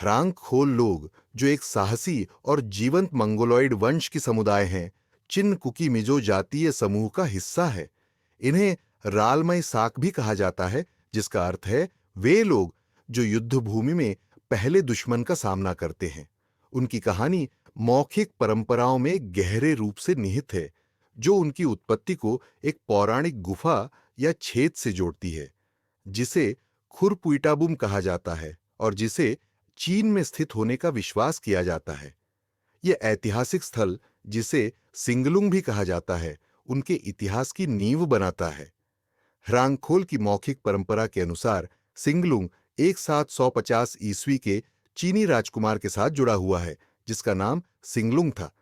हरांगखोल लोग, जो एक साहसी और जीवंत मंगोलॉइड वंश की समुदाय हैं, चिन कुकी मिजो जातीय समूह का हिस्सा है। इन्हें रालमई साक भी कहा जाता है, जिसका अर्थ है वे लोग जो युद्ध भूमि में पहले दुश्मन का सामना करते हैं। उनकी कहानी मौखिक परंपराओं में गहरे रूप से निहित है, जो उनकी उत्पत्ति को एक पौराणिक गुफा या छेद से जोड़ती है, जिसे खुरपुइटाबुम कहा जाता है और जिसे चीन में स्थित होने का विश्वास किया जाता है। यह ऐतिहासिक स्थल, जिसे सिंगलुंग भी कहा जाता है, उनके इतिहास की नींव बनाता है। ह्रांगखोल की मौखिक परंपरा के अनुसार सिंगलुंग एक 750 ईस्वी के चीनी राजकुमार के साथ जुड़ा हुआ है, जिसका नाम सिंगलुंग था।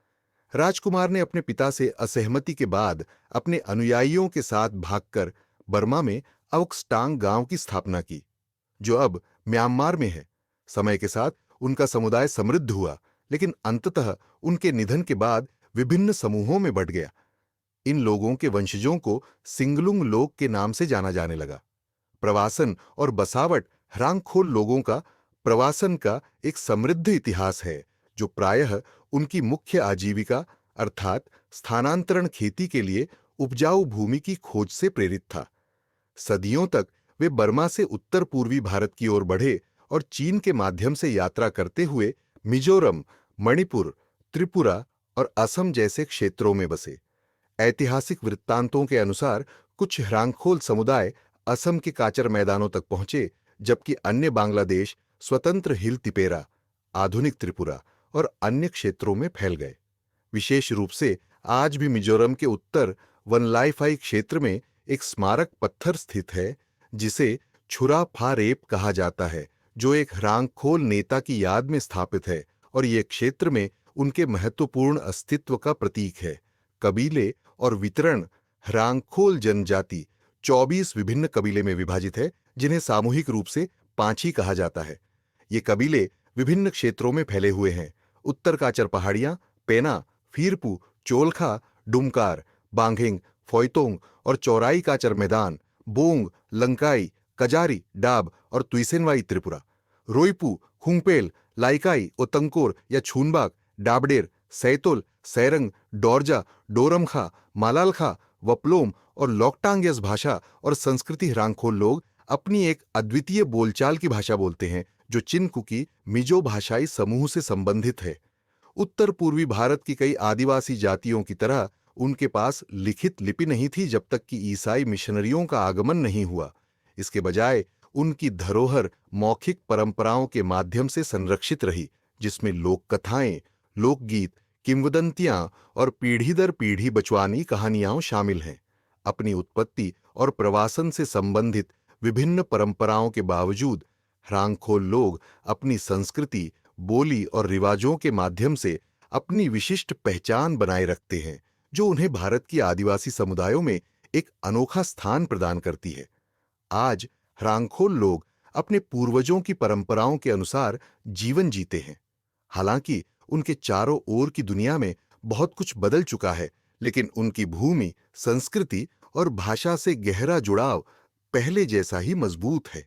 राजकुमार ने अपने पिता से असहमति के बाद अपने अनुयायियों के साथ भागकर बर्मा में अवक्सटांग गांव की स्थापना की, जो अब म्यांमार में है। समय के साथ उनका समुदाय समृद्ध हुआ, लेकिन अंततः उनके निधन के बाद विभिन्न समूहों में बंट गया। इन लोगों के वंशजों को सिंगलुंग लोग के नाम से जाना जाने लगा। प्रवासन और बसावट ह्रांगखोल लोगों का प्रवासन का एक समृद्ध इतिहास है, जो प्रायः उनकी मुख्य आजीविका अर्थात स्थानांतरण खेती के लिए उपजाऊ भूमि की खोज से प्रेरित था। सदियों तक वे बर्मा से उत्तर पूर्वी भारत की ओर बढ़े और चीन के माध्यम से यात्रा करते हुए मिजोरम, मणिपुर, त्रिपुरा और असम जैसे क्षेत्रों में बसे। ऐतिहासिक वृत्तांतों के अनुसार कुछ ह्रांगखोल समुदाय असम के काचर मैदानों तक पहुंचे, जबकि अन्य बांग्लादेश, स्वतंत्र हिल तिपेरा, आधुनिक त्रिपुरा और अन्य क्षेत्रों में फैल गए। विशेष रूप से आज भी मिजोरम के उत्तर वनलाइफाई क्षेत्र में एक स्मारक पत्थर स्थित है, जिसे छुरा फा रेप कहा जाता है, जो एक ह्रांगखोल नेता की याद में स्थापित है और ये क्षेत्र में उनके महत्वपूर्ण अस्तित्व का प्रतीक है। कबीले और वितरण ह्रांगखोल जनजाति 24 विभिन्न कबीले में विभाजित है, जिन्हें सामूहिक रूप से पांची कहा जाता है। ये कबीले विभिन्न क्षेत्रों में फैले हुए हैं। उत्तर काचर पहाड़ियां, पेना, फीरपू, चोलखा, डुमकार, बांघेंग, फोइतोंग और चौराई काचर मैदान, बोंग, लंकाई, कजारी, डाब और तुइसेनवाई त्रिपुरा, रोईपू, खुंगपेल, लाइकाई, ओतंकोर या छूनबाग, डाबडेर, सैतोल, सैरंग, डोरजा, डोरमखा, मालालखा, वपलोम और लोकटांग्यस भाषा और संस्कृति ह्रांगखोल लोग अपनी एक अद्वितीय बोलचाल की भाषा बोलते हैं, जो चिनकुकी मिजो भाषाई समूह से संबंधित है। उत्तर पूर्वी भारत की कई आदिवासी जातियों की तरह उनके पास लिखित लिपि नहीं थी जब तक कि ईसाई मिशनरियों का आगमन नहीं हुआ। इसके बजाय उनकी धरोहर मौखिक परंपराओं के माध्यम से संरक्षित रही, जिसमें लोक कथाएं, लोकगीत, किंवदंतियां और पीढ़ी दर पीढ़ी बचवानी कहानियां शामिल हैं। अपनी उत्पत्ति और प्रवासन से संबंधित विभिन्न परंपराओं के बावजूद ह्रांगखोल लोग अपनी संस्कृति, बोली और रिवाजों के माध्यम से अपनी विशिष्ट पहचान बनाए रखते हैं, जो उन्हें भारत की आदिवासी समुदायों में एक अनोखा स्थान प्रदान करती है। आज ह्रांगखोल लोग अपने पूर्वजों की परंपराओं के अनुसार जीवन जीते हैं। हालांकि उनके चारों ओर की दुनिया में बहुत कुछ बदल चुका है, लेकिन उनकी भूमि, संस्कृति और भाषा से गहरा जुड़ाव पहले जैसा ही मजबूत है।